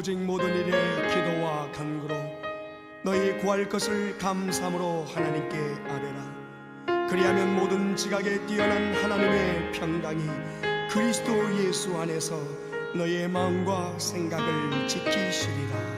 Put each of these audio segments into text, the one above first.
오직 모든 일에 기도와 간구로 너희 구할 것을 감사함으로 하나님께 아뢰라. 그리하면 모든 지각에 뛰어난 하나님의 평강이 그리스도 예수 안에서 너희의 마음과 생각을 지키시리라.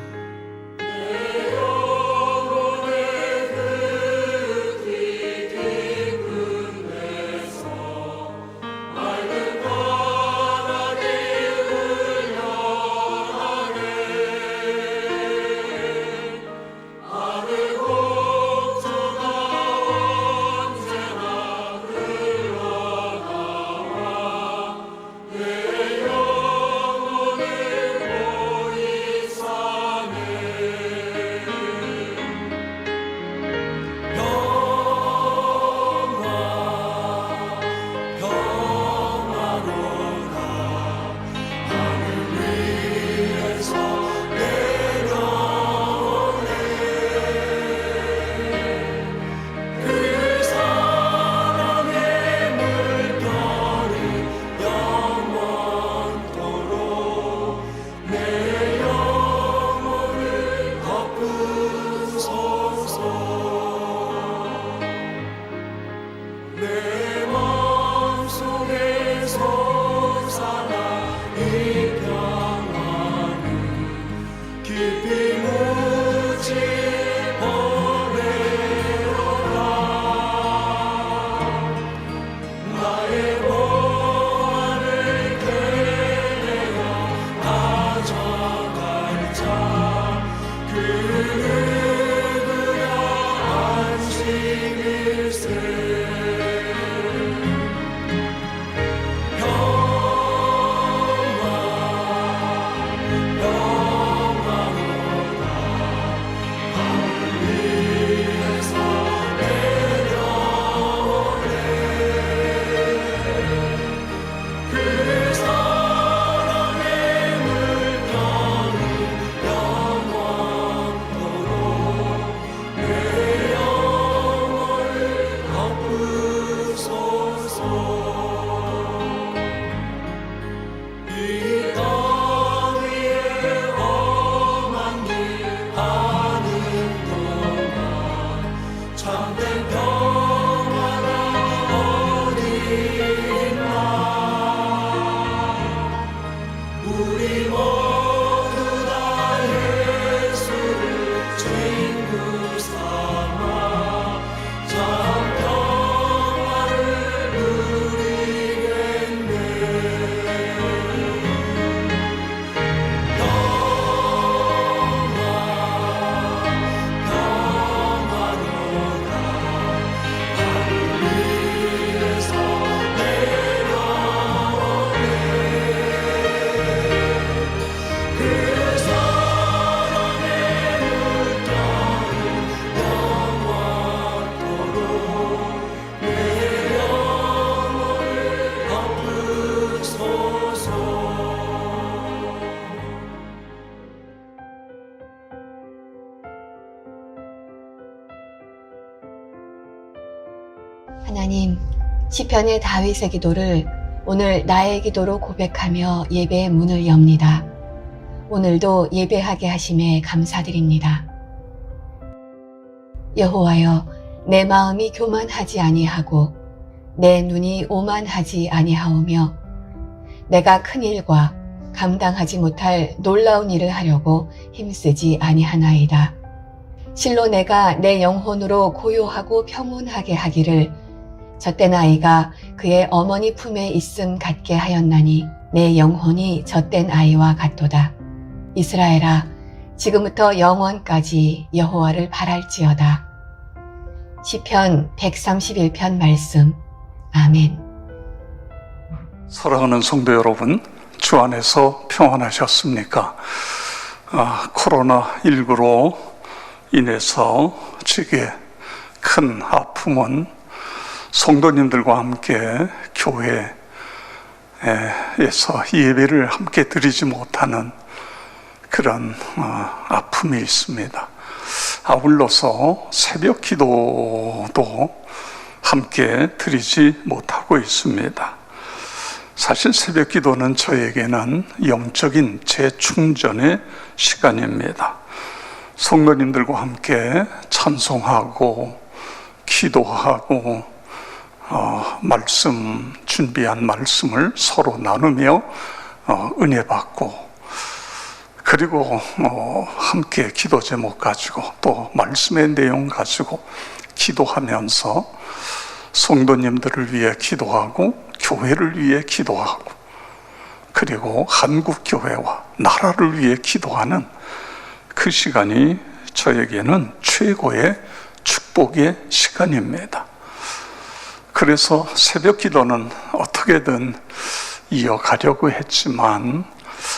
하나님, 시편의 다윗의 기도를 오늘 나의 기도로 고백하며 예배의 문을 엽니다. 오늘도 예배하게 하심에 감사드립니다. 여호와여, 내 마음이 교만하지 아니하고 내 눈이 오만하지 아니하오며 내가 큰 일과 감당하지 못할 놀라운 일을 하려고 힘쓰지 아니하나이다. 실로 내가 내 영혼으로 고요하고 평온하게 하기를 젖된 아이가 그의 어머니 품에 있음 같게 하였나니 내 영혼이 젖된 아이와 같도다. 이스라엘아, 지금부터 영원까지 여호와를 바랄지어다. 시편 131편 말씀. 아멘. 사랑하는 성도 여러분, 주 안에서 평안하셨습니까? 코로나19로 인해서 제게 큰 아픔은 성도님들과 함께 교회에서 예배를 함께 드리지 못하는 그런 아픔이 있습니다. 아울러서 새벽 기도도 함께 드리지 못하고 있습니다. 사실 새벽 기도는 저에게는 영적인 재충전의 시간입니다. 성도님들과 함께 찬송하고 기도하고 준비한 말씀을 서로 나누며 은혜 받고, 그리고 함께 기도 제목 가지고 또 말씀의 내용 가지고 기도하면서 성도님들을 위해 기도하고 교회를 위해 기도하고, 그리고 한국 교회와 나라를 위해 기도하는 그 시간이 저에게는 최고의 축복의 시간입니다. 그래서 새벽 기도는 어떻게든 이어가려고 했지만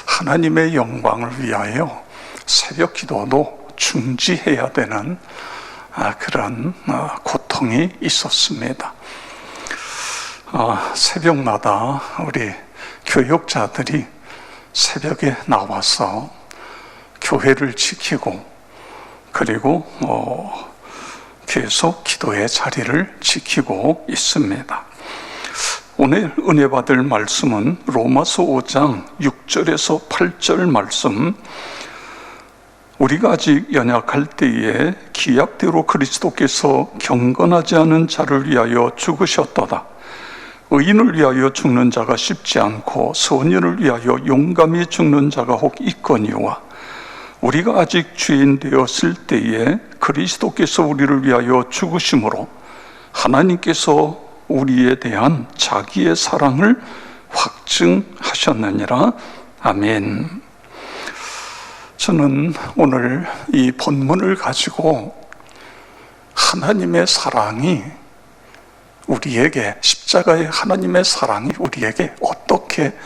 하나님의 영광을 위하여 새벽 기도도 중지해야 되는 그런 고통이 있었습니다. 새벽마다 우리 교역자들이 새벽에 나와서 교회를 지키고, 그리고 계속 기도의 자리를 지키고 있습니다. 오늘 은혜 받을 말씀은 로마서 5장 6절에서 8절 말씀. 우리가 아직 연약할 때에 기약대로 그리스도께서 경건하지 않은 자를 위하여 죽으셨도다. 의인을 위하여 죽는 자가 쉽지 않고 선인을 위하여 용감히 죽는 자가 혹 있거니와, 우리가 아직 죄인 되었을 때에 그리스도께서 우리를 위하여 죽으심으로 하나님께서 우리에 대한 자기의 사랑을 확증하셨느니라. 아멘. 저는 오늘 이 본문을 가지고 하나님의 사랑이 우리에게, 십자가의 하나님의 사랑이 우리에게 어떻게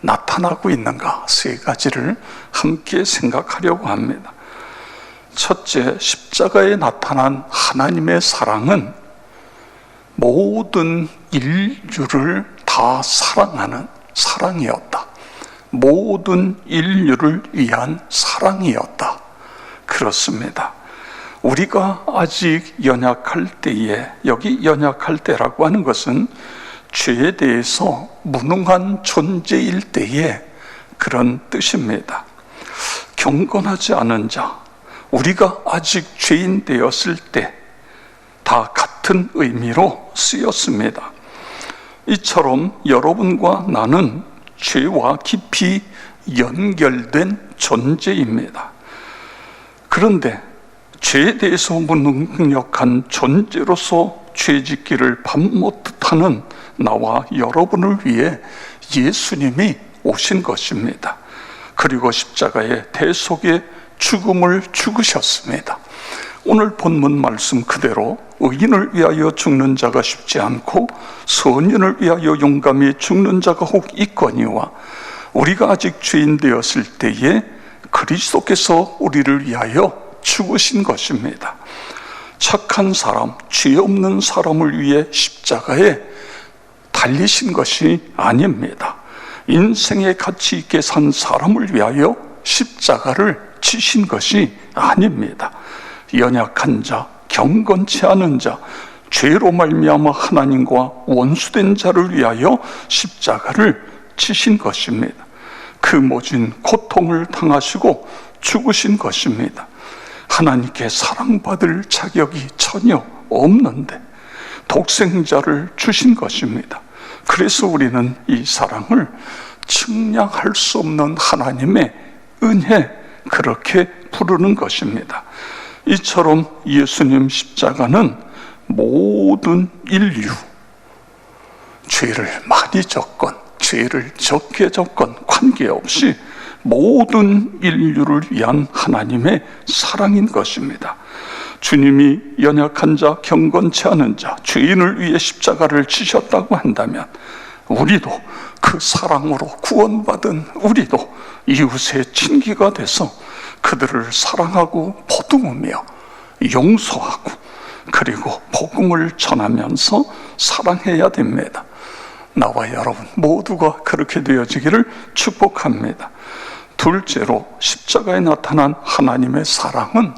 나타나고 있는가, 세 가지를 함께 생각하려고 합니다. 첫째, 십자가에 나타난 하나님의 사랑은 모든 인류를 다 사랑하는 사랑이었다. 모든 인류를 위한 사랑이었다. 그렇습니다. 우리가 아직 연약할 때에, 여기 연약할 때라고 하는 것은 죄에 대해서 무능한 존재일 때에 그런 뜻입니다. 경건하지 않은 자, 우리가 아직 죄인 되었을 때 다 같은 의미로 쓰였습니다. 이처럼 여러분과 나는 죄와 깊이 연결된 존재입니다. 그런데 죄에 대해서 무능력한 존재로서 죄짓기를 밥 못하는 나와 여러분을 위해 예수님이 오신 것입니다. 그리고 십자가의 대속의 죽음을 죽으셨습니다. 오늘 본문 말씀 그대로 의인을 위하여 죽는 자가 쉽지 않고 선인을 위하여 용감히 죽는 자가 혹 있거니와, 우리가 아직 죄인 되었을 때에 그리스도께서 우리를 위하여 죽으신 것입니다. 착한 사람, 죄 없는 사람을 위해 십자가에 달리신 것이 아닙니다. 인생의 가치 있게 산 사람을 위하여 십자가를 지신 것이 아닙니다. 연약한 자, 경건치 않은 자, 죄로 말미암아 하나님과 원수된 자를 위하여 십자가를 지신 것입니다. 그 모진 고통을 당하시고 죽으신 것입니다. 하나님께 사랑받을 자격이 전혀 없는데 독생자를 주신 것입니다. 그래서 우리는 이 사랑을 측량할 수 없는 하나님의 은혜, 그렇게 부르는 것입니다. 이처럼 예수님 십자가는 모든 인류, 죄를 많이 졌건 죄를 적게 졌건 관계없이 모든 인류를 위한 하나님의 사랑인 것입니다. 주님이 연약한 자, 경건치 않은 자, 죄인을 위해 십자가를 지셨다고 한다면 우리도 그 사랑으로 구원받은 우리도 이웃의 친기가 돼서 그들을 사랑하고 보듬으며 용서하고 그리고 복음을 전하면서 사랑해야 됩니다. 나와 여러분 모두가 그렇게 되어지기를 축복합니다. 둘째로 십자가에 나타난 하나님의 사랑은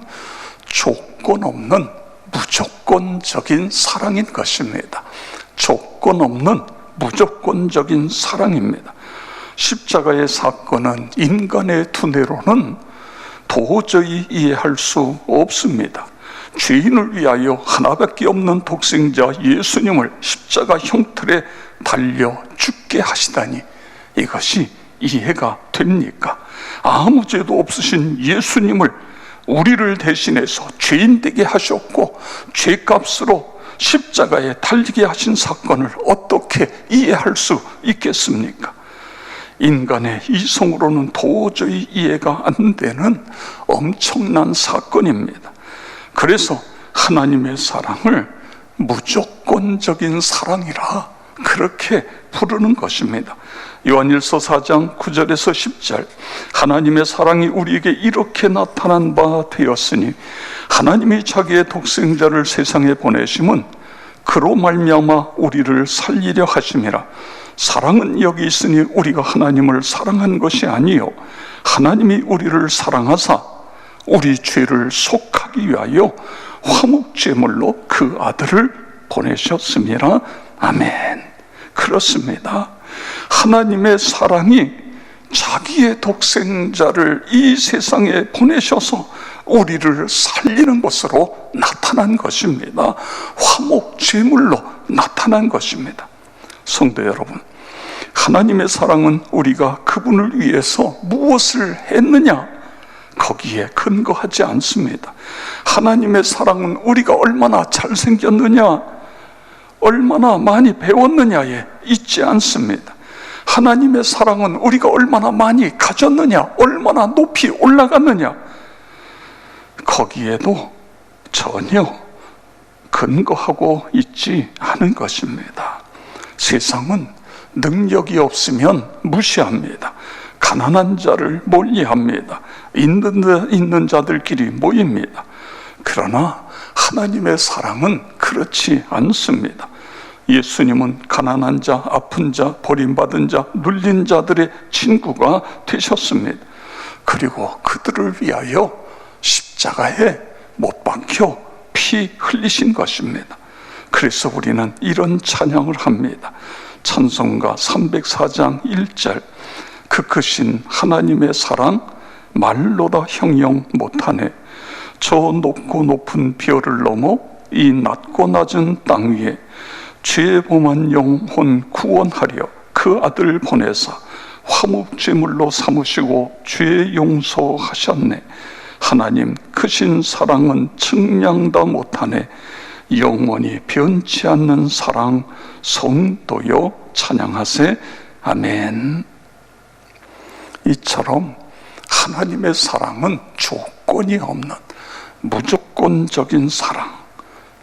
조건 없는 무조건적인 사랑인 것입니다. 조건 없는 무조건적인 사랑입니다. 십자가의 사건은 인간의 두뇌로는 도저히 이해할 수 없습니다. 죄인을 위하여 하나밖에 없는 독생자 예수님을 십자가 형틀에 달려 죽게 하시다니, 이것이 이해가 됩니까? 아무 죄도 없으신 예수님을 우리를 대신해서 죄인 되게 하셨고 죄값으로 십자가에 달리게 하신 사건을 어떻게 이해할 수 있겠습니까? 인간의 이성으로는 도저히 이해가 안 되는 엄청난 사건입니다. 그래서 하나님의 사랑을 무조건적인 사랑이라 그렇게 부르는 것입니다. 요한일서 4장 9절에서 10절, 하나님의 사랑이 우리에게 이렇게 나타난 바 되었으니 하나님이 자기의 독생자를 세상에 보내심은 그로 말미암아 우리를 살리려 하심이라. 사랑은 여기 있으니 우리가 하나님을 사랑한 것이 아니요 하나님이 우리를 사랑하사 우리 죄를 속하기 위하여 화목제물로 그 아들을 보내셨습니다. 아멘. 그렇습니다. 하나님의 사랑이 자기의 독생자를 이 세상에 보내셔서 우리를 살리는 것으로 나타난 것입니다. 화목제물로 나타난 것입니다. 성도 여러분, 하나님의 사랑은 우리가 그분을 위해서 무엇을 했느냐, 거기에 근거하지 않습니다. 하나님의 사랑은 우리가 얼마나 잘생겼느냐, 얼마나 많이 배웠느냐에 있지 않습니다. 하나님의 사랑은 우리가 얼마나 많이 가졌느냐, 얼마나 높이 올라갔느냐, 거기에도 전혀 근거하고 있지 않은 것입니다. 세상은 능력이 없으면 무시합니다. 가난한 자를 멀리합니다. 있는 자들끼리 모입니다. 그러나 하나님의 사랑은 그렇지 않습니다. 예수님은 가난한 자, 아픈 자, 버림받은 자, 눌린 자들의 친구가 되셨습니다. 그리고 그들을 위하여 십자가에 못 박혀 피 흘리신 것입니다. 그래서 우리는 이런 찬양을 합니다. 찬송가 304장 1절, 그 크신 하나님의 사랑 말로다 형용 못하네. 저 높고 높은 별을 넘어 이 낮고 낮은 땅 위에 죄 범한 영혼 구원하려 그 아들 보내사 화목제물로 삼으시고 죄 용서하셨네. 하나님 크신 사랑은 측량다 못하네. 영원히 변치 않는 사랑 성도여 찬양하세. 아멘. 이처럼 하나님의 사랑은 조건이 없는 무조건적인 사랑,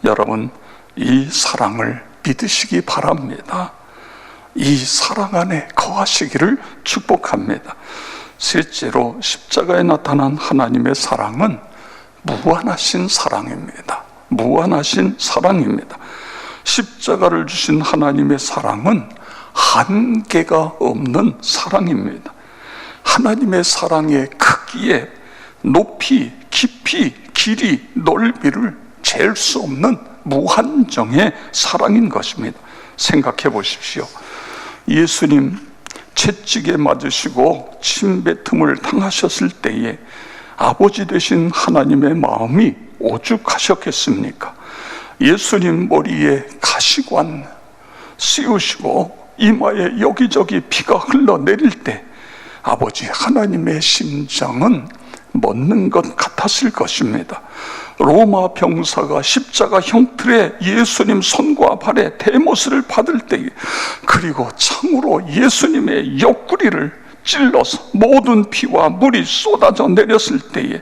여러분 이 사랑을 믿으시기 바랍니다. 이 사랑 안에 거하시기를 축복합니다. 셋째로 십자가에 나타난 하나님의 사랑은 무한하신 사랑입니다. 무한하신 사랑입니다. 십자가를 주신 하나님의 사랑은 한계가 없는 사랑입니다. 하나님의 사랑의 크기에 높이, 깊이, 길이, 넓이를 잴 수 없는 무한정의 사랑인 것입니다. 생각해 보십시오. 예수님 채찍에 맞으시고 침뱉음을 당하셨을 때에 아버지 되신 하나님의 마음이 오죽하셨겠습니까? 예수님 머리에 가시관 씌우시고 이마에 여기저기 피가 흘러내릴 때 아버지 하나님의 심장은 멎는 것 같았을 것입니다. 로마 병사가 십자가 형틀에 예수님 손과 발에 대못을 받을 때에, 그리고 창으로 예수님의 옆구리를 찔러서 모든 피와 물이 쏟아져 내렸을 때에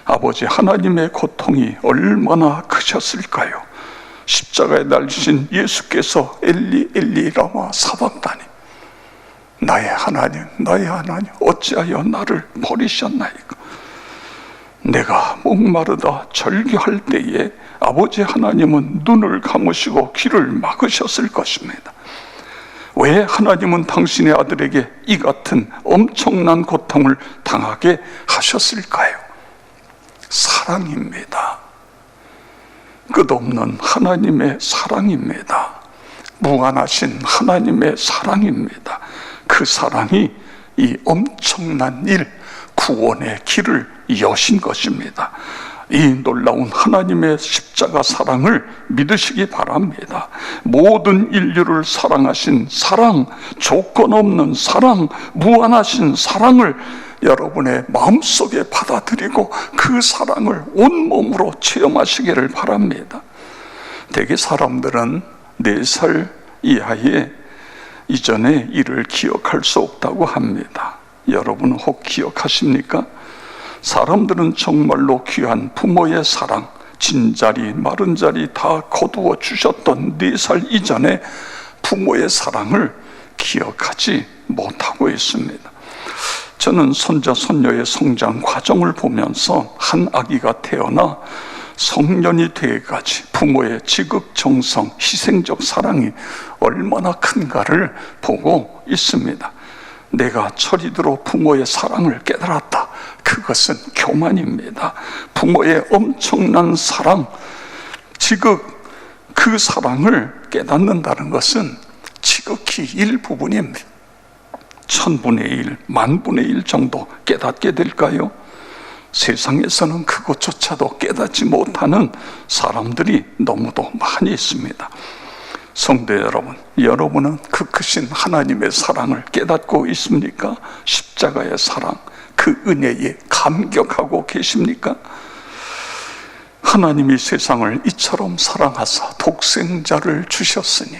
아버지 하나님의 고통이 얼마나 크셨을까요? 십자가에 달리신 예수께서 엘리 엘리 라마 사박다니, 나의 하나님 나의 하나님 어찌하여 나를 버리셨나이까. 내가 목마르다 절규할 때에 아버지 하나님은 눈을 감으시고 귀를 막으셨을 것입니다. 왜 하나님은 당신의 아들에게 이 같은 엄청난 고통을 당하게 하셨을까요? 사랑입니다. 끝없는 하나님의 사랑입니다. 무한하신 하나님의 사랑입니다. 그 사랑이 이 엄청난 일, 구원의 길을 여신 것입니다. 이 놀라운 하나님의 십자가 사랑을 믿으시기 바랍니다. 모든 인류를 사랑하신 사랑, 조건 없는 사랑, 무한하신 사랑을 여러분의 마음속에 받아들이고 그 사랑을 온몸으로 체험하시기를 바랍니다. 대개 사람들은 4살 이하의 이전의 일을 기억할 수 없다고 합니다. 여러분 혹 기억하십니까? 사람들은 정말로 귀한 부모의 사랑, 진자리 마른 자리 다 거두어 주셨던 4살 이전의 부모의 사랑을 기억하지 못하고 있습니다. 저는 손자 손녀의 성장 과정을 보면서 한 아기가 태어나 성년이 되기까지 부모의 지극정성, 희생적 사랑이 얼마나 큰가를 보고 있습니다. 내가 철이들어 부모의 사랑을 깨달았다. 그것은 교만입니다. 부모의 엄청난 사랑, 지극 그 사랑을 깨닫는다는 것은 지극히 일부분입니다. 1000분의 1, 10,000분의 1 정도 깨닫게 될까요? 세상에서는 그것조차도 깨닫지 못하는 사람들이 너무도 많이 있습니다. 성도 여러분, 여러분은 그 크신 하나님의 사랑을 깨닫고 있습니까? 십자가의 사랑, 그 은혜에 감격하고 계십니까? 하나님이 세상을 이처럼 사랑하사 독생자를 주셨으니,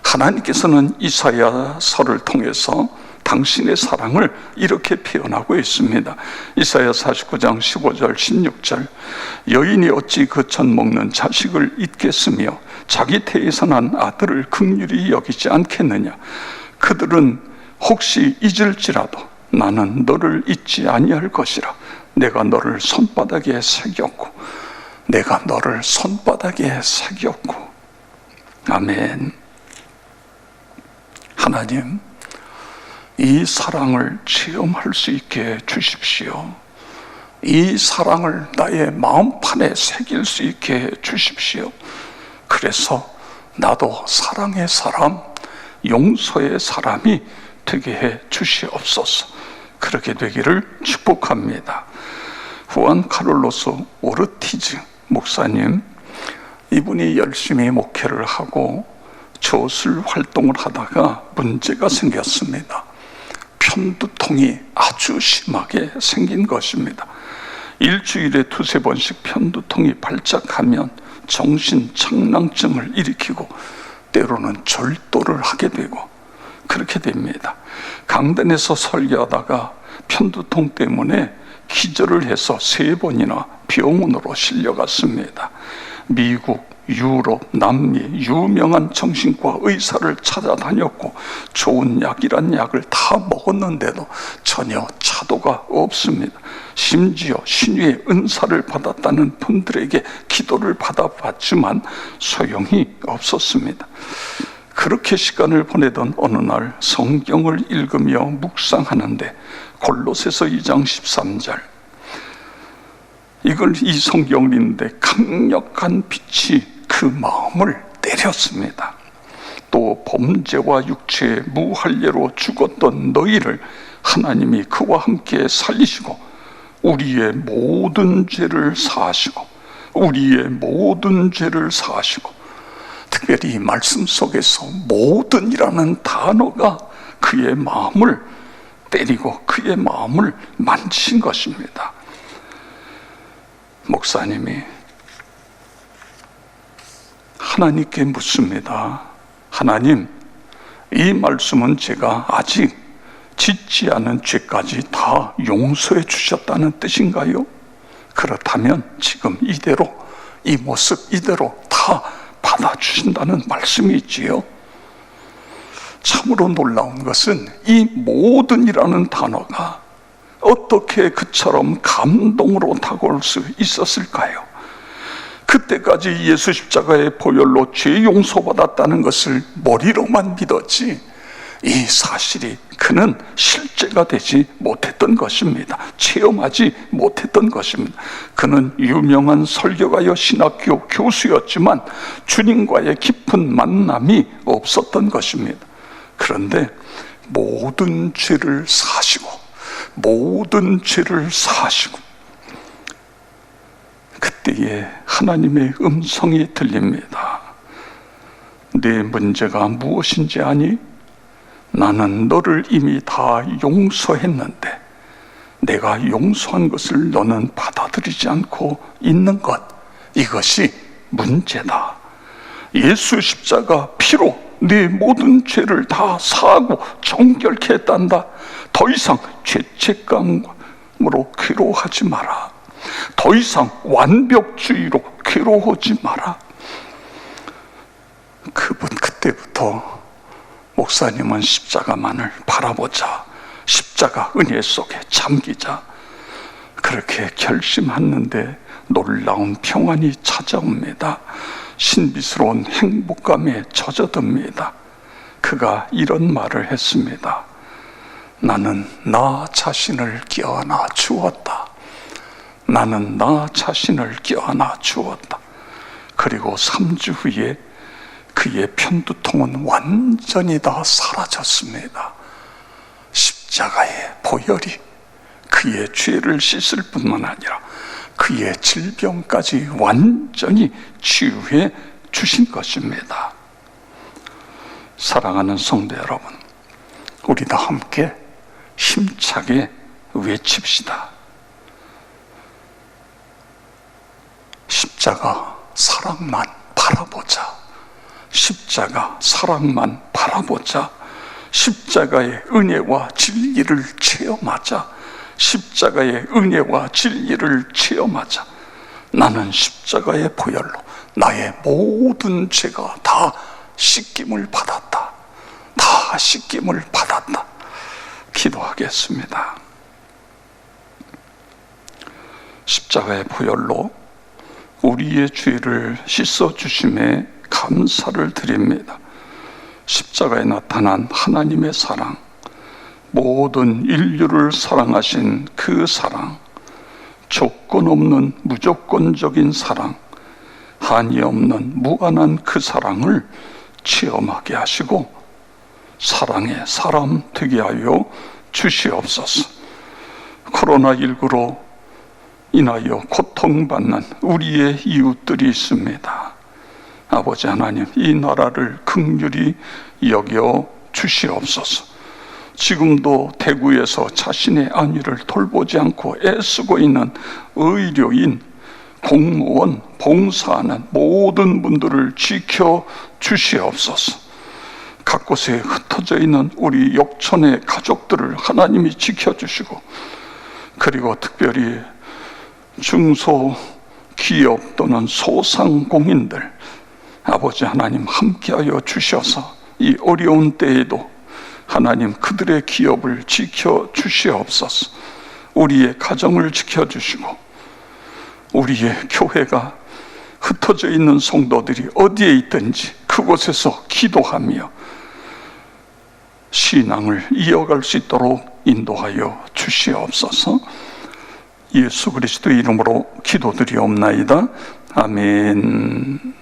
하나님께서는 이사야서를 통해서 당신의 사랑을 이렇게 표현하고 있습니다. 이사야 49장 15절 16절 여인이 어찌 그 젖 먹는 자식을 잊겠으며 자기 태에서 난 아들을 긍휼히 여기지 않겠느냐. 그들은 혹시 잊을지라도 나는 너를 잊지 아니할 것이라. 내가 너를 손바닥에 새겼고 내가 너를 손바닥에 새겼고. 아멘. 하나님, 이 사랑을 체험할 수 있게 주십시오. 이 사랑을 나의 마음판에 새길 수 있게 주십시오. 그래서 나도 사랑의 사람, 용서의 사람이 되게 해 주시옵소서. 그렇게 되기를 축복합니다. 후안 카를로스 오르티즈 목사님, 이분이 열심히 목회를 하고 저술 활동을 하다가 문제가 생겼습니다. 편두통이 아주 심하게 생긴 것입니다. 일주일에 2-3번씩 편두통이 발작하면 정신착랑증을 일으키고 때로는 절도를 하게 되고 그렇게 됩니다. 강단에서 설교하다가 편두통 때문에 기절을 해서 3번이나 병원으로 실려갔습니다. 미국, 유럽, 남미 유명한 정신과 의사를 찾아다녔고 좋은 약이란 약을 다 먹었는데도 전혀 차도가 없습니다. 심지어 신유의 은사를 받았다는 분들에게 기도를 받아봤지만 소용이 없었습니다. 그렇게 시간을 보내던 어느 날 성경을 읽으며 묵상하는데 골로새서 2장 13절 이 성경을 읽는데 강력한 빛이 그 마음을 때렸습니다. 또 범죄와 육체의 무할례로 죽었던 너희를 하나님이 그와 함께 살리시고 우리의 모든 죄를 사하시고 특별히 이 말씀 속에서 모든이라는 단어가 그의 마음을 때리고 그의 마음을 만지신 것입니다. 목사님이 하나님께 묻습니다. 하나님, 이 말씀은 제가 아직 짓지 않은 죄까지 다 용서해 주셨다는 뜻인가요? 그렇다면 지금 이대로 이 모습 이대로 다 받아주신다는 말씀이지요. 참으로 놀라운 것은 이 모든이라는 단어가 어떻게 그처럼 감동으로 다가올 수 있었을까요? 그때까지 예수 십자가의 보혈로 죄 용서받았다는 것을 머리로만 믿었지 이 사실이 그는 실제가 되지 못했던 것입니다. 체험하지 못했던 것입니다. 그는 유명한 설교가여 신학교 교수였지만 주님과의 깊은 만남이 없었던 것입니다. 그런데 모든 죄를 사시고 그때에 하나님의 음성이 들립니다. 네 문제가 무엇인지 아니? 나는 너를 이미 다 용서했는데 내가 용서한 것을 너는 받아들이지 않고 있는 것, 이것이 문제다. 예수 십자가 피로 네 모든 죄를 다 사하고 정결케 했단다. 더 이상 죄책감으로 괴로워하지 마라. 더 이상 완벽주의로 괴로워하지 마라. 그때부터 목사님은 십자가만을 바라보자, 십자가 은혜 속에 잠기자, 그렇게 결심했는데 놀라운 평안이 찾아옵니다. 신비스러운 행복감에 젖어듭니다. 그가 이런 말을 했습니다. 나는 나 자신을 껴안아 주었다. 나는 나 자신을 껴안아 주었다. 그리고 3주 후에 그의 편두통은 완전히 다 사라졌습니다. 십자가의 보혈이 그의 죄를 씻을 뿐만 아니라 그의 질병까지 완전히 치유해 주신 것입니다. 사랑하는 성도 여러분, 우리 다 함께 힘차게 외칩시다. 십자가 사랑만 바라보자. 십자가 사랑만 바라보자. 십자가의 은혜와 진리를 체험하자. 십자가의 은혜와 진리를 체험하자. 나는 십자가의 보혈로 나의 모든 죄가 다 씻김을 받았다. 다 씻김을 받았다. 기도하겠습니다. 십자가의 보혈로 우리의 죄를 씻어주심에 감사를 드립니다. 십자가에 나타난 하나님의 사랑, 모든 인류를 사랑하신 그 사랑, 조건 없는 무조건적인 사랑, 한이 없는 무한한 그 사랑을 체험하게 하시고 사랑의 사람 되게 하여 주시옵소서. 코로나19로 인하여 고통받는 우리의 이웃들이 있습니다. 아버지 하나님, 이 나라를 긍휼히 여겨 주시옵소서. 지금도 대구에서 자신의 안위를 돌보지 않고 애쓰고 있는 의료인, 공무원, 봉사하는 모든 분들을 지켜 주시옵소서. 각 곳에 흩어져 있는 우리 역촌의 가족들을 하나님이 지켜주시고, 그리고 특별히 중소기업 또는 소상공인들, 아버지 하나님 함께하여 주셔서 이 어려운 때에도 하나님 그들의 기업을 지켜주시옵소서. 우리의 가정을 지켜주시고 우리의 교회가 흩어져 있는 성도들이 어디에 있든지 그곳에서 기도하며 신앙을 이어갈 수 있도록 인도하여 주시옵소서. 예수 그리스도의 이름으로 기도드리옵나이다. 아멘.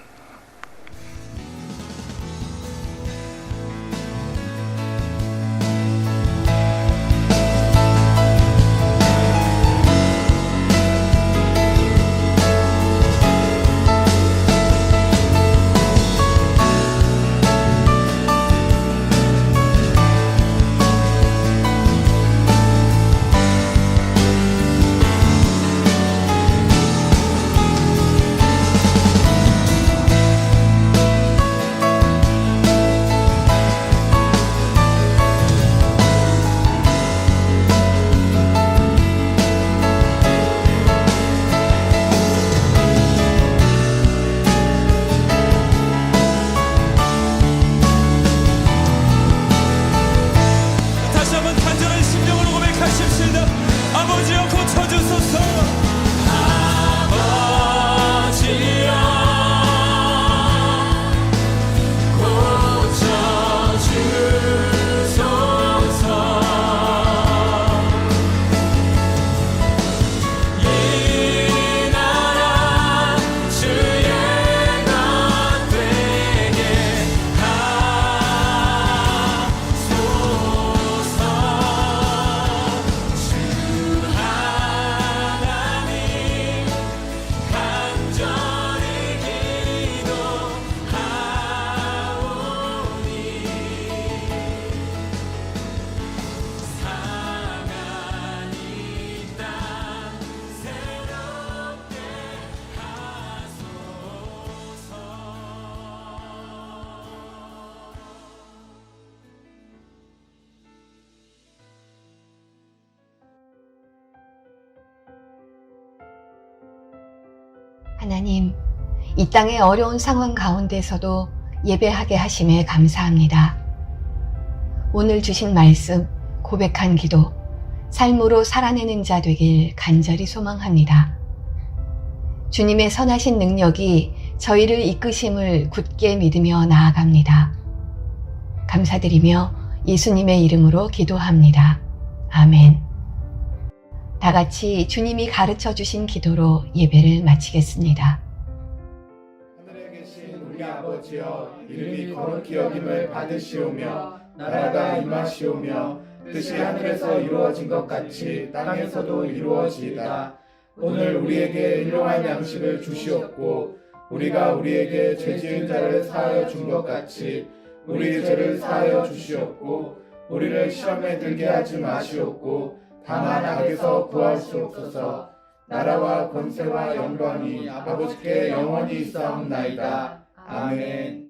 하나님, 이 땅의 어려운 상황 가운데서도 예배하게 하심에 감사합니다. 오늘 주신 말씀, 고백한 기도, 삶으로 살아내는 자 되길 간절히 소망합니다. 주님의 선하신 능력이 저희를 이끄심을 굳게 믿으며 나아갑니다. 감사드리며 예수님의 이름으로 기도합니다. 아멘. 다 같이 주님이 가르쳐 주신 기도로 예배를 마치겠습니다. 하늘에 계신 우리 아버지여, 이름이 거룩히 여김을 받으시오며 나라가 임하시오며 뜻이 하늘에서 이루어진 것 같이 땅에서도 이루어지이다. 오늘 우리에게 일용할 양식을 주시옵고 우리가 우리에게 죄 지은 자를 사하여 준 것 같이 우리 죄를 사하여 주시옵고 우리를 시험에 들게 하지 마시옵고 다만 악에서 구하시옵소서. 나라와 권세와 영광이 아버지께 영원히 있사옵나이다. 아멘.